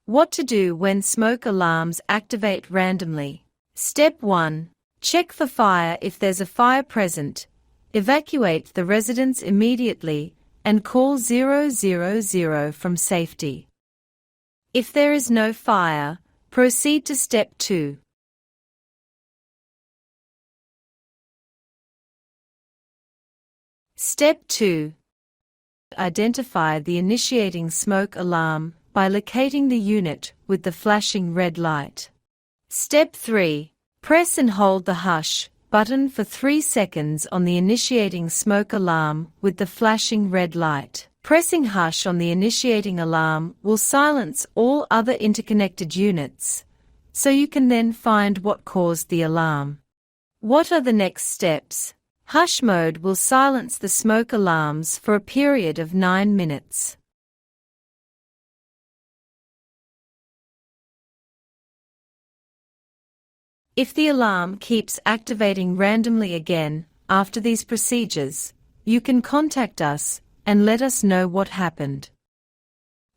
What to do when smoke alarms activate randomly. Step 1. Check for fire. If there's a fire present, evacuate the residence immediately and call 000 from safety. If there is no fire, proceed to Step 2. Step 2. Identify the initiating smoke alarm by locating the unit with the flashing red light. Step 3. Press and hold the hush button for 3 seconds on the initiating smoke alarm with the flashing red light. Pressing hush on the initiating alarm will silence all other interconnected units, so you can then find what caused the alarm. What are the next steps? Hush mode will silence the smoke alarms for a period of 9 minutes. If the alarm keeps activating randomly again after these procedures, you can contact us and let us know what happened.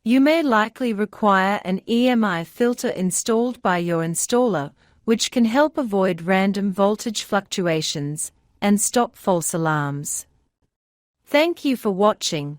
You may likely require an EMI filter installed by your installer, which can help avoid random voltage fluctuations and stop false alarms. Thank you for watching.